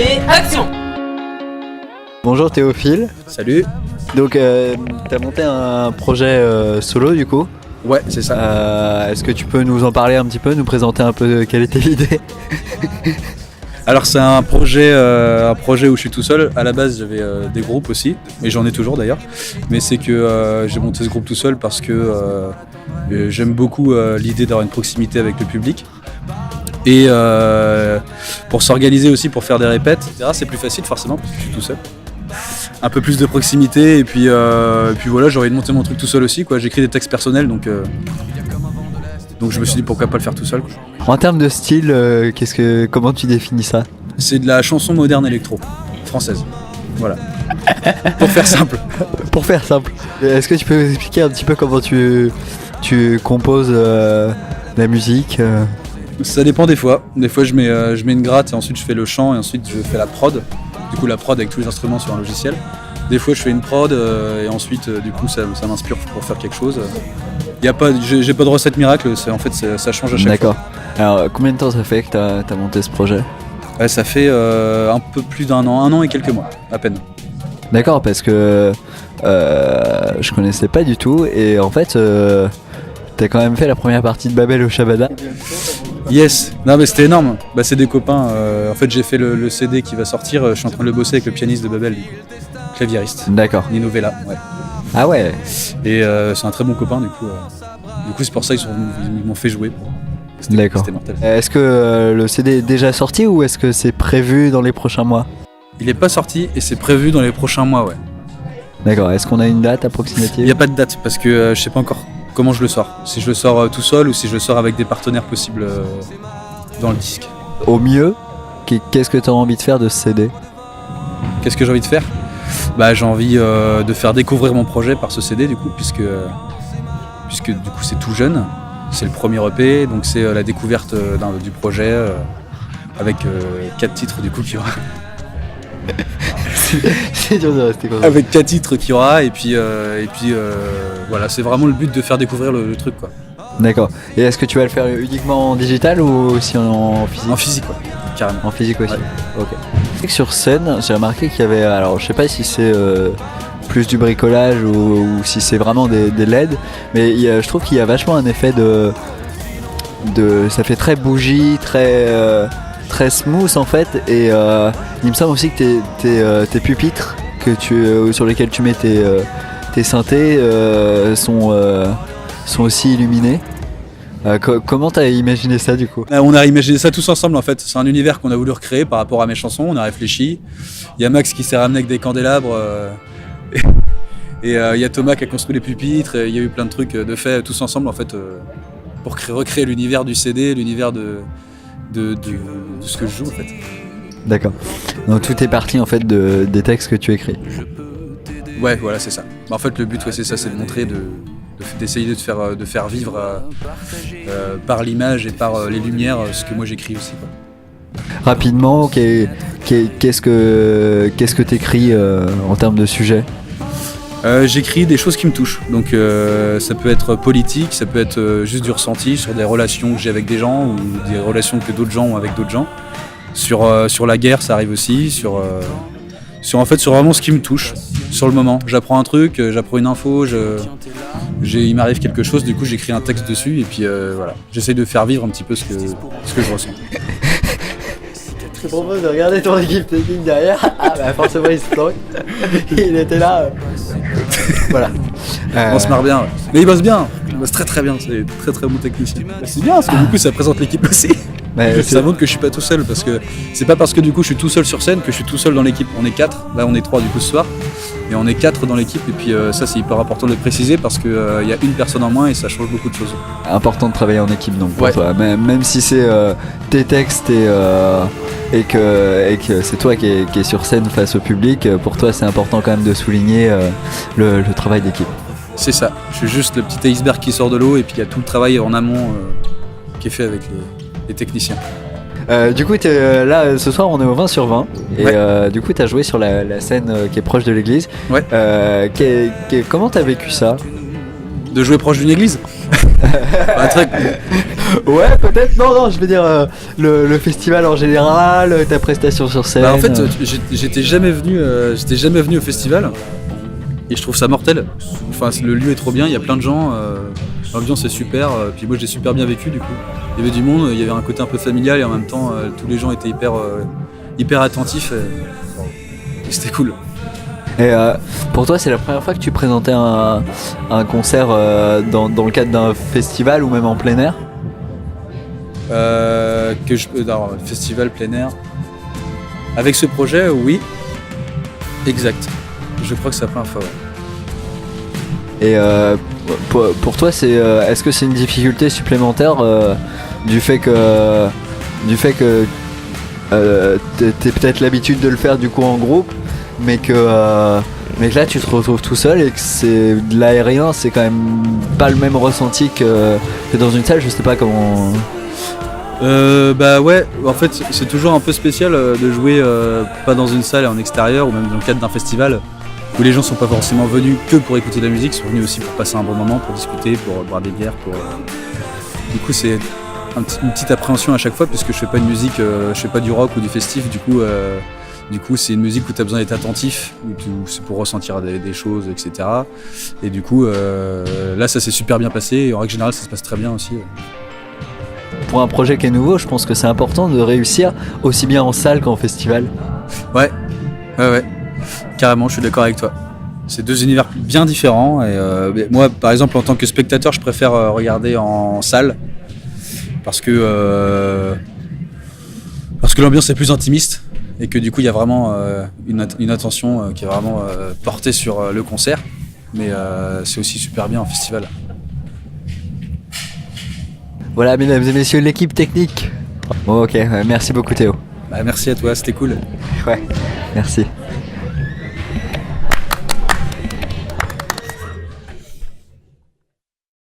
et action. Bonjour Théophile. Salut. Donc t'as monté un projet solo du coup. Ouais, c'est ça. Est-ce que tu peux nous en parler un petit peu, nous présenter un peu quelle était l'idée? Alors c'est un projet où je suis tout seul. À la base j'avais des groupes aussi, et j'en ai toujours d'ailleurs. Mais c'est que j'ai monté ce groupe tout seul parce que j'aime beaucoup l'idée d'avoir une proximité avec le public. Et pour s'organiser aussi, pour faire des répètes, etc. C'est plus facile forcément parce que je suis tout seul. Un peu plus de proximité et puis voilà, j'ai envie de monter mon truc tout seul aussi quoi. J'écris des textes personnels donc je me suis dit pourquoi pas le faire tout seul quoi. En termes de style, comment tu définis ça? C'est de la chanson moderne électro française. Voilà. Pour faire simple. Pour faire simple. Est-ce que tu peux nous expliquer un petit peu comment tu composes la musique? Ça dépend des fois. Des fois je mets une gratte et ensuite je fais le chant et ensuite je fais la prod. Du coup la prod avec tous les instruments sur un logiciel. Des fois je fais une prod et ensuite du coup ça m'inspire pour faire quelque chose. J'ai pas de recette miracle, ça change à chaque fois. D'accord. Alors combien de temps ça fait que t'as monté ce projet? Ouais, ça fait un peu plus d'un an et quelques mois à peine. D'accord, parce que je connaissais pas du tout et en fait t'as quand même fait la première partie de Babel au Shabada. Yes, non mais c'était énorme. Bah, c'est des copains. En fait j'ai fait le CD qui va sortir, je suis en train de le bosser avec le pianiste de Babel, claviériste. D'accord. Nino Vella, ouais. Ah ouais. Et c'est un très bon copain du coup c'est pour ça ils m'ont fait jouer. D'accord. C'était mortel. Est-ce que le CD est déjà sorti ou est-ce que c'est prévu dans les prochains mois? Il est pas sorti et c'est prévu dans les prochains mois, ouais. D'accord, est-ce qu'on a une date approximative? Il n'y a pas de date parce que je sais pas encore comment je le sors. Si je le sors tout seul ou si je le sors avec des partenaires possibles dans le disque. Au mieux, qu'est-ce que tu as envie de faire de ce CD? Qu'est-ce que j'ai envie de faire? Bah, j'ai envie de faire découvrir mon projet par ce CD du coup, puisque du coup c'est tout jeune. C'est le premier EP, donc c'est la découverte du projet avec 4 titres du coup qu'il y aura. C'est dur de rester comme ça. Avec 4 titres qu'il y aura et puis voilà, c'est vraiment le but de faire découvrir le truc quoi. D'accord. Et est-ce que tu vas le faire uniquement en digital ou aussi en physique? En physique ouais, carrément. En physique aussi. Ouais. Ok. C'est que sur scène, j'ai remarqué qu'il y avait, alors je sais pas si c'est plus du bricolage ou si c'est vraiment des LED, mais je trouve qu'il y a vachement un effet de ça fait très bougie, très smooth en fait, et il me semble aussi que tes pupitres sur lesquels tu mets tes synthés sont aussi illuminés. Comment t'as imaginé ça du coup? On a imaginé ça tous ensemble en fait, c'est un univers qu'on a voulu recréer par rapport à mes chansons, on a réfléchi. Il y a Max qui s'est ramené avec des candélabres et il y a Thomas qui a construit les pupitres, il y a eu plein de trucs de fait tous ensemble en fait pour recréer l'univers du CD, l'univers de ce que je joue en fait. D'accord. Donc tout est parti en fait des textes que tu écris. Ouais, voilà, c'est ça. En fait, le but, ouais, c'est ça, c'est de montrer, d'essayer de faire vivre par l'image et par les lumières ce que moi j'écris aussi. Quoi. Rapidement, qu'est-ce que t'écris en termes de sujet? J'écris des choses qui me touchent. Donc ça peut être politique, ça peut être juste du ressenti sur des relations que j'ai avec des gens ou des relations que d'autres gens ont avec d'autres gens. Sur la guerre, ça arrive aussi. Sur vraiment ce qui me touche sur le moment. J'apprends un truc, j'apprends une info, il m'arrive quelque chose, du coup j'écris un texte dessus et puis voilà. J'essaye de faire vivre un petit peu ce que je ressens. Je te propose de regarder ton équipe technique derrière. Ah bah forcément il se planque. Il était là. Voilà. On se marre bien. Ouais. Mais il bosse bien. Il bosse très très bien. C'est très très bon technicien. C'est bien parce que du coup ça présente l'équipe aussi. Ça montre que je suis pas tout seul parce que c'est pas parce que du coup je suis tout seul sur scène que je suis tout seul dans l'équipe. On est 4, là on est 3 du coup ce soir. Et on est 4 dans l'équipe et puis ça c'est hyper important de le préciser parce qu'il y a une personne en moins et ça change beaucoup de choses. Important de travailler en équipe donc pour toi. Même si c'est tes textes et que c'est toi qui es sur scène face au public, pour toi c'est important quand même de souligner le travail d'équipe. C'est ça, je suis juste le petit iceberg qui sort de l'eau et puis il y a tout le travail en amont qui est fait avec les techniciens. Du coup, là ce soir on est au 20 sur 20 et du coup tu as joué sur la scène qui est proche de l'église. Ouais. Comment t'as vécu ça? De jouer proche d'une église? Un truc. Ouais, peut-être. Non, je veux dire le festival en général, ta prestation sur scène. Bah, en fait, j'étais jamais venu au festival et je trouve ça mortel. Enfin, le lieu est trop bien, il y a plein de gens, l'ambiance est super. Puis moi, j'ai super bien vécu du coup. Il y avait du monde, il y avait un côté un peu familial et en même temps, tous les gens étaient hyper attentifs. Et c'était cool. Et pour toi, c'est la première fois que tu présentais un concert dans le cadre d'un festival ou même en plein air? Alors, festival plein air. Avec ce projet, oui. Exact. Je crois que c'est la première fois, ouais. Et pour toi, est-ce que c'est une difficulté supplémentaire du fait que t'es peut-être l'habitude de le faire du coup en groupe, mais que là tu te retrouves tout seul et que c'est de l'aérien, c'est quand même pas le même ressenti que dans une salle, je sais pas comment. Bah ouais, en fait c'est toujours un peu spécial de jouer pas dans une salle, en extérieur ou même dans le cadre d'un festival où les gens sont pas forcément venus que pour écouter de la musique, ils sont venus aussi pour passer un bon moment, pour discuter, pour boire des bières, Du coup c'est une petite appréhension à chaque fois puisque je fais pas une musique, je fais pas du rock ou du festif, du coup c'est une musique où tu as besoin d'être attentif, où c'est pour ressentir des choses, etc. Et du coup là ça s'est super bien passé et en règle générale ça se passe très bien aussi. Pour un projet qui est nouveau, je pense que c'est important de réussir aussi bien en salle qu'en festival. Ouais. Carrément, je suis d'accord avec toi. C'est deux univers bien différents et moi par exemple en tant que spectateur je préfère regarder en salle parce que l'ambiance est plus intimiste et que du coup il y a vraiment une attention qui est vraiment portée sur le concert, mais c'est aussi super bien en festival. Voilà, mesdames et messieurs, l'équipe technique. Bon, ok, merci beaucoup Théo. Bah, merci à toi, c'était cool. Ouais, merci.